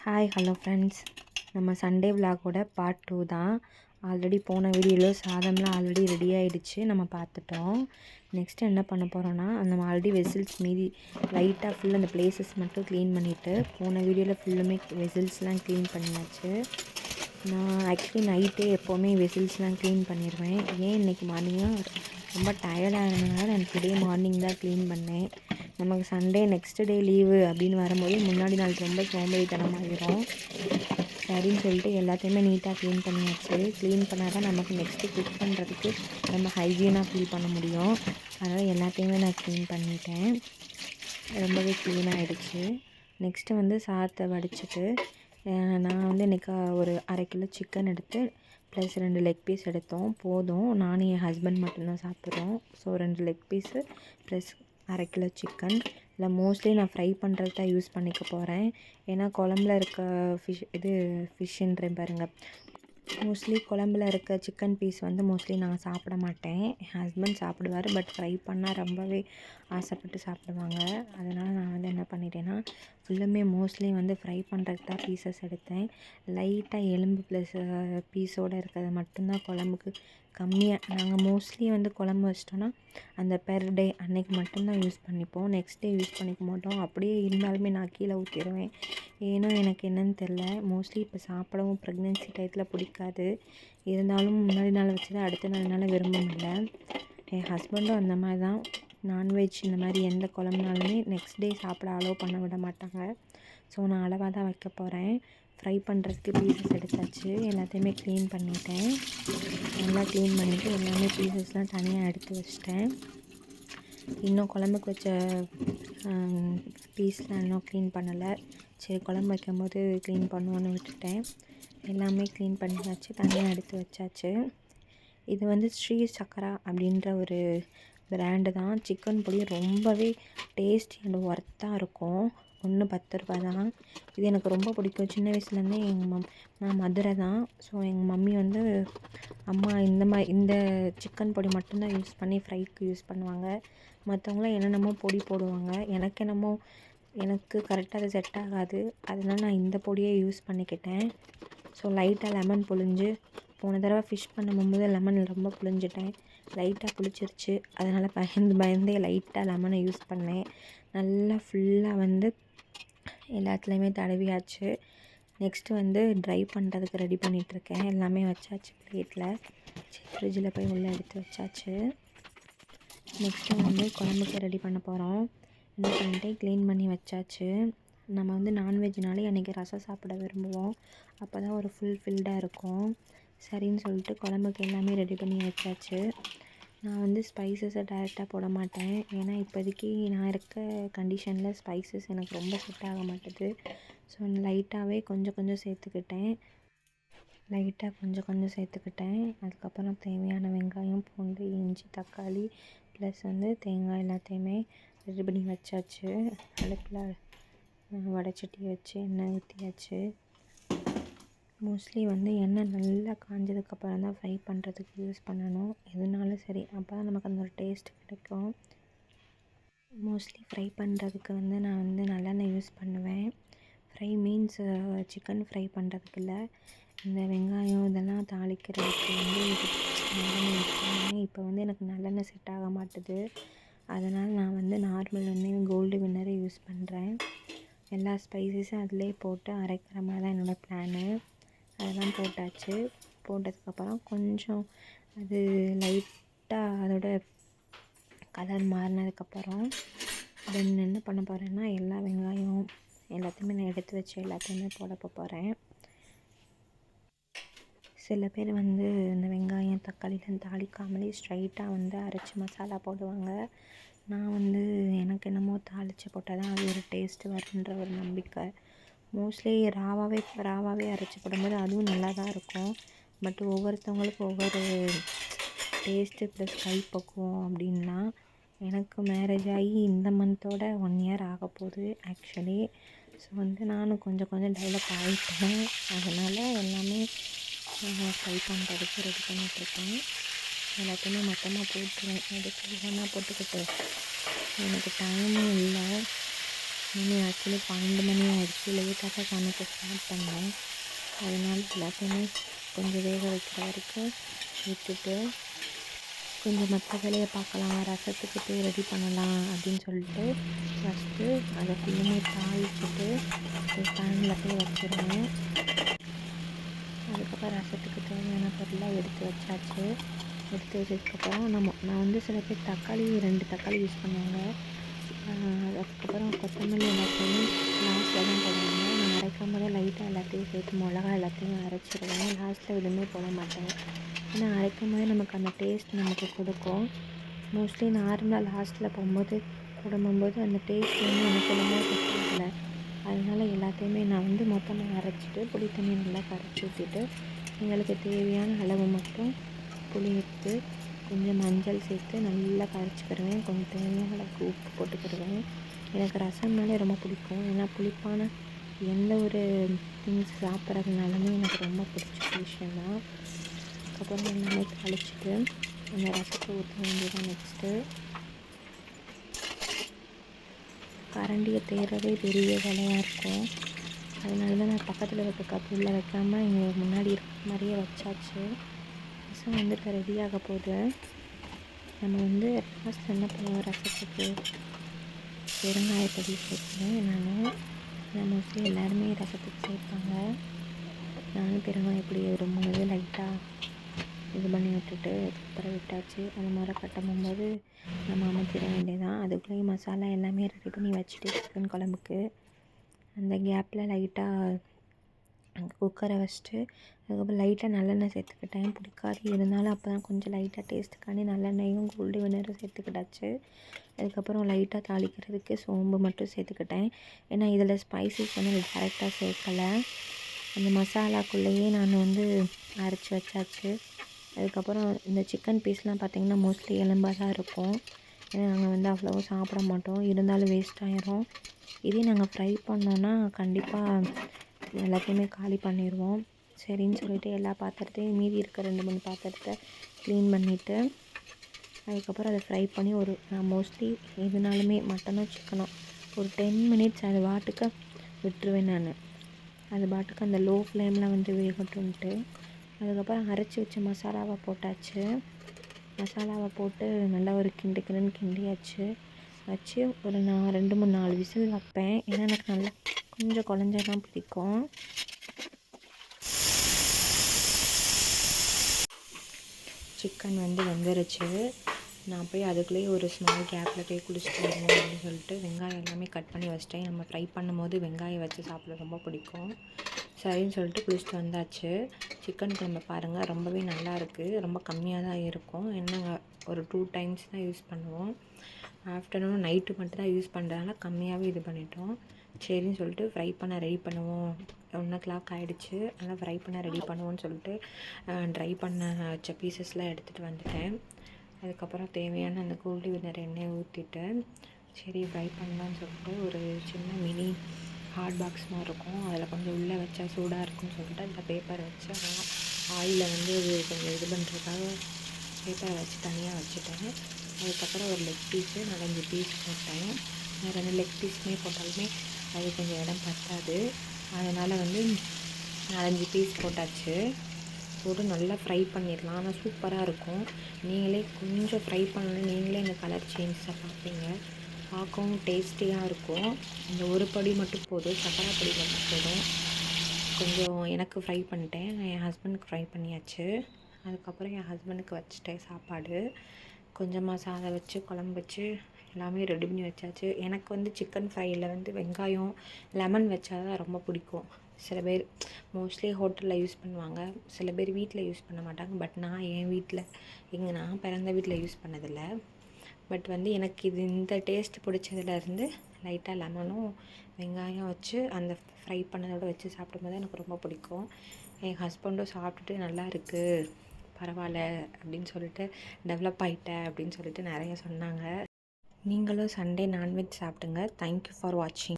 Hi hello friends, நம்ம Sunday விலாகோட part 2 தான். Already போன வீடியோவில் சாதம்லாம் ஆல்ரெடி ரெடி ஆகிடுச்சு, நம்ம பார்த்துட்டோம். நெக்ஸ்ட்டு என்ன பண்ண போகிறோன்னா, நம்ம ஆல்ரெடி வெசில்ஸ் மீதி லைட்டாக ஃபுல் அந்த பிளேசஸ் மட்டும் க்ளீன் பண்ணிவிட்டு, போன வீடியோவில் ஃபுல்லுமே வெசில்ஸ்லாம் க்ளீன் பண்ணியாச்சு. நான் ஆக்சுவலி நைட்டே எப்போவுமே வெசில்ஸ்லாம் க்ளீன் பண்ணிடுவேன். ஏன் இன்றைக்கி மார்னிங்காக ரொம்ப டயர்டாக இருந்ததுனால நான் டுடே மார்னிங் தான் க்ளீன் பண்ணேன். நமக்கு சண்டே நெக்ஸ்ட் டே லீவு அப்படின்னு வரும்போது முன்னாடி நாள் ரொம்ப சோம்பேறித்தனமாகிடும். சரின்னு சொல்லிட்டு எல்லாத்தையுமே நீட்டாக க்ளீன் பண்ணியாச்சு. க்ளீன் பண்ணால் தான் நமக்கு நெக்ஸ்ட்டு குக் பண்ணுறதுக்கு நம்ம ஹைஜீனாக ஃபீல் பண்ண முடியும். அதனால் எல்லாத்தையுமே நான் க்ளீன் பண்ணிட்டேன். ரொம்பவே க்ளீன் ஆகிடுச்சு. நெக்ஸ்ட்டு வந்து சாதத்தை வடிச்சிட்டு நான் வந்து இன்றைக்கி ஒரு 1/2 கிலோ சிக்கன் எடுத்து ப்ளஸ் 2 லெக் பீஸ் எடுத்தோம். போதும், நானும் என் ஹஸ்பண்ட் மட்டும்தான் சாப்பிட்றோம். So 2 leg piece plus 1/2 kilo chicken. இல்லை மோஸ்ட்லி நான் ஃப்ரை பண்ணுறது தான் யூஸ் பண்ணிக்க போகிறேன். ஏன்னா குழம்புல இருக்க ஃபிஷ்ஷுன்றேன் பாருங்கள், மோஸ்ட்லி குழம்புல இருக்க சிக்கன் பீஸ் வந்து மோஸ்ட்லி நான் சாப்பிட மாட்டேன். என் ஹஸ்பண்ட் சாப்பிடுவார், பட் ஃப்ரை பண்ணால் ரொம்பவே ஆசைப்பட்டு சாப்பிடுவாங்க. அதனால் நான் வந்து என்ன பண்ணிட்டேன்னா, ஃபுல்லுமே மோஸ்ட்லி வந்து ஃப்ரை பண்ணுறதுக்கு தான் பீசஸ் எடுத்தேன். லைட்டாக எலும்பு ப்ளஸ் பீஸோடு இருக்கிறது மட்டும்தான் குழம்புக்கு கம்மியாக. நாங்கள் மோஸ்ட்லி வந்து குழம்பு வச்சிட்டோன்னா அந்த பெர் டே அன்னைக்கு மட்டும்தான் யூஸ் பண்ணிப்போம். நெக்ஸ்ட் டே யூஸ் பண்ணிக்க மாட்டோம். அப்படியே இருந்தாலுமே நான் கீழே ஊற்றிடுவேன். ஏனோ எனக்கு என்னன்னு தெரில, மோஸ்ட்லி இப்போ சாப்பிடவும் ப்ரெக்னென்சி டயத்தில் பிடிக்காது. இருந்தாலும் முன்னாடி நாள் வச்சு தான் அடுத்த நாள் விரும்ப முடியல. என் ஹஸ்பண்டும் அந்த மாதிரி தான். நான்வெஜ் இந்த மாதிரி எந்த குழம்புனாலுமே நெக்ஸ்ட் டே சாப்பிட அலோவ் பண்ண விட மாட்டாங்க. ஸோ நான் அளவாக தான் வைக்க போகிறேன். ஃப்ரை பண்ணுறதுக்கு பீசஸ் எடுத்தாச்சு. எல்லாத்தையுமே க்ளீன் பண்ணிட்டேன். நல்லா க்ளீன் பண்ணிவிட்டு எல்லாமே பீசஸ்லாம் தனியாக எடுத்து வச்சிட்டேன். இன்னும் குழம்புக்கு வச்ச பீஸ்லாம் இன்னும் க்ளீன் பண்ணலை. சரி, குழம்பு வைக்கும்போது க்ளீன் பண்ணுவோன்னு விட்டுட்டேன். எல்லாமே க்ளீன் பண்ணியாச்சு, தனியாக எடுத்து வச்சாச்சு. இது வந்து ஸ்ரீ சக்கரா அப்படின்ற ஒரு பிராண்டு தான். சிக்கன் பொடி ரொம்பவே டேஸ்ட் அண்ட் ஒர்த்தாக இருக்கும். ஒன்று 10 ரூபா தான். இது எனக்கு ரொம்ப பிடிக்கும். சின்ன வயசுலேருந்தே நான் மதுரை தான். ஸோ எங்கள் மம்மி வந்து அம்மா இந்த சிக்கன் பொடி மட்டும்தான் யூஸ் பண்ணி ஃப்ரைக்கு யூஸ் பண்ணுவாங்க. மற்றவங்களாம் என்னென்னமோ பொடி போடுவாங்க. எனக்கு கரெக்டாக அது செட் ஆகாது. அதனால் நான் இந்த பொடியை யூஸ் பண்ணிக்கிட்டேன். ஸோ லைட்டாக லெமன் புழிஞ்சு, போன தடவை ஃபிஷ் பண்ணும்போது லெமன் ரொம்ப புழிஞ்சிட்டேன். லைட்டாக புளிச்சிருச்சு. அதனால் பயந்தே லைட்டாக லெமனை யூஸ் பண்ணேன். நல்லா ஃபுல்லாக வந்து எல்லாத்துலேயுமே தடவியாச்சு. நெக்ஸ்ட்டு வந்து ட்ரை பண்ணுறதுக்கு ரெடி பண்ணிகிட்ருக்கேன். எல்லாமே வச்சாச்சு பிளேட்டில். ஃப்ரிட்ஜில் போய் உள்ளே எடுத்து வச்சாச்சு. நெக்ஸ்ட்டு வந்து குழம்புக்கு ரெடி பண்ண போகிறோம். என்ன பண்ணிட்டு க்ளீன் பண்ணி வச்சாச்சு. நம்ம வந்து நான்வெஜ்னாலே அன்றைக்கி ரசம் சாப்பிட விரும்புவோம். அப்போ தான் ஒரு ஃபில்டாக இருக்கும். சரின்னு சொல்லிட்டு குழம்புக்கு எல்லாமே ரெடி பண்ணி வச்சாச்சு. நான் வந்து ஸ்பைசஸை டைரெக்டாக போட மாட்டேன். ஏன்னா இப்போதைக்கு நான் இருக்க கண்டிஷனில் ஸ்பைசஸ் எனக்கு ரொம்ப செட் ஆக மாட்டுது. ஸோ லைட்டாகவே கொஞ்சம் சேர்த்துக்கிட்டேன். அதுக்கப்புறம் தேவையான வெங்காயம், பூண்டு, இஞ்சி, தக்காளி ப்ளஸ் வந்து தேங்காய் எல்லாத்தையுமே ரெடி பண்ணி வச்சாச்சு. அடுப்பில் வடைச்சட்டி வச்சு எண்ணெய் ஊற்றியாச்சு. மோஸ்ட்லி வந்து எண்ணெய் நல்லா காஞ்சதுக்கப்புறம் தான் ஃப்ரை பண்ணுறதுக்கு யூஸ் பண்ணணும். எதுனாலும் சரி, அப்போ தான் நமக்கு அந்த ஒரு டேஸ்ட் கிடைக்கும். மோஸ்ட்லி ஃப்ரை பண்ணுறதுக்கு வந்து நான் வந்து நல்லெண்ணெய் யூஸ் பண்ணுவேன். ஃப்ரை மீன்ஸ் சிக்கன் ஃப்ரை பண்ணுறதுக்கு இல்லை, இந்த வெங்காயம் இதெல்லாம் தாளிக்கிறதுக்கு வந்து நல்லெண்ணெய் யூஸ் பண்ணுவேன். இப்போ வந்து எனக்கு நல்லெண்ணெய் செட் ஆக மாட்டுது. அதனால் நான் வந்து நார்மல் எண்ணெயும் கோல்டு வின்னரை யூஸ் பண்ணுறேன். எல்லா ஸ்பைசஸும் அதிலே போட்டு அரைக்கிற மாதிரி தான் என்னோடய பிளானு. அதெல்லாம் போட்டாச்சு. போட்டதுக்கப்புறம் கொஞ்சம் அது லைட்டாக அதோட கலர் மாறினதுக்கப்புறம் தென் என்ன பண்ண போகிறேன்னா, எல்லா வெங்காயம் எல்லாத்தையுமே நான் எடுத்து வச்சு எல்லாத்தையுமே போட போகிறேன். சில பேர் வந்து இந்த வெங்காயம் தக்காளிலாம் தாளிக்காமலே ஸ்ட்ரைட்டாக வந்து அரைச்சி மசாலா போடுவாங்க. நான் வந்து எனக்கு என்னமோ தாளித்து போட்டால் தான் அது ஒரு டேஸ்ட்டு வருன்ற ஒரு நம்பிக்கை. மோஸ்ட்லி ராவாகவே அரைச்சி போடும்போது அதுவும் நல்லா தான் இருக்கும். பட் ஒவ்வொருத்தவங்களுக்கு ஒவ்வொரு டேஸ்ட்டு ப்ளஸ் கைப்பக்குவம் அப்படின்லாம். எனக்கு மேரேஜ் ஆகி இந்த மந்தோட 1 இயர் ஆக போகுது ஆக்சுவலி. ஸோ வந்து நானும் கொஞ்சம் டெவலப் ஆகிட்டேன். அதனால் எல்லாமே ஃப்ரை பண்ணுறதுக்கு ரெடி பண்ணிகிட்ருக்கேன். எல்லாத்தையுமே மொத்தமாக போட்டுருவேன். அதுக்கு ஒவ்வொன்றா போட்டுக்கிட்டு எனக்கு டைமும் இல்லை. மணி ஆக்சுவலி 12 மணி ஆயிடுச்சு. லேட்டாக தான் சமைக்க ஸ்டார்ட் பண்ணேன். அதனால எல்லாத்தையுமே கொஞ்சம் வேக வைக்கிற வரைக்கும் விட்டுட்டு கொஞ்சம் மற்ற வேலையை பார்க்கலாம், ரசத்துக்கு போய் ரெடி பண்ணலாம் அப்படின்னு சொல்லிட்டு ஃபஸ்ட்டு அதை ஃபுல்லுமே தாளிச்சிட்டு ஒரு பேனில் போய் வச்சுருவேன். அதுக்கப்புறம் ரசத்துக்கு தேவையான பொருளை எடுத்து வச்சாச்சு. எடுத்து வச்சதுக்கப்புறம் நான் வந்து சில பேர் தக்காளி 2 தக்காளி யூஸ் பண்ணுவாங்க. அதுக்கப்புறம் கொத்தமல்லி எல்லாத்தையுமே லாஸ்ட்டில் தான் போடுவாங்க. நான் அரைக்கும் போதே லைட்டாக எல்லாத்தையும் சேர்த்து மிளகா எல்லாத்தையும் அரைச்சிடுவேன். லாஸ்ட்டில் எதுவுமே போட மாட்டேன். ஏன்னா அரைக்கும் போதே நமக்கு அந்த டேஸ்ட் நமக்கு கொடுக்கும். மோஸ்ட்லி நார்மலாக லாஸ்ட்டில் போடும்போது அந்த டேஸ்ட் வந்து எனக்கு என்னமோ செட் ஆகலை. அதனால எல்லாத்தையுமே நான் வந்து மொத்தமாக அரைச்சிட்டு புளி தண்ணி நல்லா கரைச்சி ஊற்றிட்டு எங்களுக்கு தேவையான அளவு மட்டும் புளி எடுத்து கொஞ்சம் மஞ்சள் சேர்த்து நல்லா கரைச்சிக்கிடுவேன். கொஞ்சம் தேவையான அளவுக்கு உப்பு போட்டுக்கிடுவேன். எனக்கு ரசம்னாலே ரொம்ப பிடிக்கும். ஏன்னா புளிப்பான எந்த ஒரு திங்ஸ் சாப்பிட்றதுனாலுமே எனக்கு ரொம்ப பிடிச்ச விஷயந்தான். அதுக்கப்புறம் எல்லாமே தாளிச்சிட்டு அந்த ரசத்தை ஊற்ற வேண்டியதான். நெக்ஸ்ட்டு கரண்டியை தேடுறதே பெரிய வேலையாக இருக்கும். அதனால தான் நான் பக்கத்தில் இருக்க கப்பில் வைக்காமல் இங்கே முன்னாடி இருக்கிற மாதிரியே வச்சாச்சு. ரசம் வந்து இப்போ ரெடியாக போகுது. நம்ம வந்து லாஸ்ட் என்ன பண்ணுவோம், ரசத்துக்கு பெருங்காயப்பொடி சேர்க்குறேன். நான் மோஸ்ட்லி எல்லாருமே ரசத்துக்கு சேர்ப்பாங்க. நானும் பெருங்காயப்பொடி ஒரு 3 இது லைட்டாக இது பண்ணி விட்டுட்டு அதுக்கப்புறம் விட்டாச்சு. அது மாதிரி கட்டும்போது நம்ம அமைச்சிட வேண்டியதான். அதுக்குள்ளேயே மசாலா எல்லாமே ரெடி பண்ணி வச்சுட்டு சிக்கன் குழம்புக்கு அந்த கேப்பில் லைட்டாக குக்கரை வச்சுட்டு அதுக்கப்புறம் லைட்டாக நல்லெண்ணெய் சேர்த்துக்கிட்டேன். பிடிக்காது இருந்தாலும் அப்போ தான் கொஞ்சம் லைட்டாக டேஸ்ட்டுக்காண்டி நல்லெண்ணெயும் கோல்டு வினரும் சேர்த்துக்கிட்டாச்சு. அதுக்கப்புறம் லைட்டாக தாளிக்கிறதுக்கு சோம்பு மட்டும் சேர்த்துக்கிட்டேன். ஏன்னா இதில் ஸ்பைசஸ் வந்து டேரெக்டாக சேர்க்கலை. அந்த மசாலாக்குள்ளேயே நான் வந்து அரைச்சி வச்சாச்சு. அதுக்கப்புறம் இந்த சிக்கன் பீஸ்லாம் பார்த்திங்கன்னா மோஸ்ட்லி எலும்பாக தான் இருக்கும். ஏன்னா நாங்கள் வந்து அவ்வளோவா சாப்பிட மாட்டோம். இருந்தாலும் வேஸ்ட் ஆயிரும். இதே நாங்கள் ஃப்ரை பண்ணோன்னா கண்டிப்பாக எல்லாத்தையுமே காலி பண்ணிடுவோம். சரின்னு சொல்லிட்டு எல்லா பாத்திரத்தையும் மீதி இருக்க 2-3 பாத்திரத்தை க்ளீன் பண்ணிவிட்டு அதுக்கப்புறம் அதை ஃப்ரை பண்ணி நான் மோஸ்ட்லி எதுனாலுமே மட்டனோ சிக்கனோ ஒரு 10 மினிட்ஸ் அது பாட்டுக்கு விட்டுருவேன். அது பாட்டுக்கு அந்த லோ ஃப்ளேமில் வந்து வேகட்டும்ன்ட்டு அதுக்கப்புறம் அரைச்சி வச்ச மசாலாவை போட்டாச்சு. மசாலாவை போட்டு நல்லா ஒரு கிண்டியாச்சு. வச்சு நான் 2-3-4 விசில் வைப்பேன். ஏன்னா எனக்கு நல்லா கொஞ்சம் குழஞ்சா தான் பிடிக்கும். சிக்கன் வந்து வெந்துருச்சு. நான் போய் அதுக்குள்ளேயே ஒரு ஸ்மால் கேப்பில் போய் குளிச்சுட்டு வரணும் அப்படின்னு சொல்லிட்டு வெங்காயம் எல்லாமே கட் பண்ணி வச்சிட்டேன். நம்ம ஃப்ரை பண்ணும்போது வெங்காயம் வச்சு சாப்பிட ரொம்ப பிடிக்கும். சரின்னு சொல்லிட்டு குளிச்சுட்டு வந்தாச்சு. சிக்கன் குழம்பு பாருங்கள், ரொம்பவே நல்லா இருக்குது. ரொம்ப கம்மியாக தான் இருக்கும். என்னங்க ஒரு 2 டைம்ஸ் தான் யூஸ் பண்ணுவோம். ஆஃப்டர்நூன் நைட்டு மட்டும் தான் யூஸ் பண்ணுறதுனால கம்மியாகவே இது பண்ணிட்டோம். சரின்னு சொல்லிட்டு ஃப்ரை பண்ண ரெடி பண்ணுவோம். 1:00 ஆகிடுச்சு. அதனால் ஃப்ரை பண்ண ரெடி பண்ணுவோன்னு சொல்லிட்டு ட்ரை பண்ண வச்ச பீசஸ்லாம் எடுத்துகிட்டு வந்துட்டேன். அதுக்கப்புறம் தேவையான அந்த கோல்டு வினர் எண்ணெயை ஊற்றிட்டேன். சரி ஃப்ரை பண்ணலான்னு சொல்லிட்டு ஒரு சின்ன மினி ஹாட் பாக்ஸ் மாதிரி இருக்கும். அதில் கொஞ்சம் உள்ளே வச்சா சூடாக இருக்குன்னு சொல்லிட்டு அதில் பேப்பரை வச்சு ஆயிலில் வந்து கொஞ்சம் இது பண்ணுறதுக்காக பேப்பரை வச்சு தனியாக வச்சுட்டேன். அதுக்கப்புறம் ஒரு லெக் பீஸு 4-5 பீஸ் போட்டேன். 2 லெக் பீஸுமே போட்டாலுமே அது கொஞ்சம் இடம் பத்தாது. அதனால் வந்து 4-5 பீஸ் போட்டாச்சு. போட்டு நல்லா ஃப்ரை பண்ணிடலாம். ஆனால் சூப்பராக இருக்கும். நீங்களே கொஞ்சம் ஃப்ரை பண்ணணும், நீங்களே இந்த கலர் சேஞ்சஸை பார்ப்பீங்க. பார்க்கவும் டேஸ்டியாக இருக்கும். இந்த ஒரு பொடி மட்டும் போதும், சக்கரை பொடி மட்டும் போதும். கொஞ்சம் எனக்கு ஃப்ரை பண்ணிட்டேன். என் ஹஸ்பண்டுக்கு ஃப்ரை பண்ணியாச்சு. அதுக்கப்புறம் என் ஹஸ்பண்டுக்கு வச்சுட்டேன் சாப்பாடு. கொஞ்சமாக சாதம் வச்சு குழம்பு வச்சு எல்லாமே ரெடி பண்ணி வச்சாச்சு. எனக்கு வந்து சிக்கன் ஃப்ரையில் வந்து வெங்காயம் லெமன் வச்சா தான் ரொம்ப பிடிக்கும். சில பேர் மோஸ்ட்லி ஹோட்டலில் யூஸ் பண்ணுவாங்க, சில பேர் வீட்டில் யூஸ் பண்ண மாட்டாங்க. பட் நான் என் வீட்டில் நான் பிறந்த வீட்டில் யூஸ் பண்ணதில்லை. பட் வந்து எனக்கு இந்த டேஸ்ட் பிடிச்சதுலேருந்து லைட்டாக லெமனும் வெங்காயம் வச்சு அந்த ஃப்ரை பண்ணதோடு வச்சு சாப்பிடும்போது எனக்கு ரொம்ப பிடிக்கும். என் ஹஸ்பண்டும் சாப்பிட்டுட்டு நல்லா இருக்குது, பரவாயில்ல அப்படின்னு சொல்லிட்டு டெவலப் ஆகிட்டேன் அப்படின்னு சொல்லிட்டு நிறைய சொன்னாங்க. நீங்களும் சண்டே நான்வெஜ் சாப்பிடுங்க. தேங்க்யூ ஃபார் வாட்சிங்.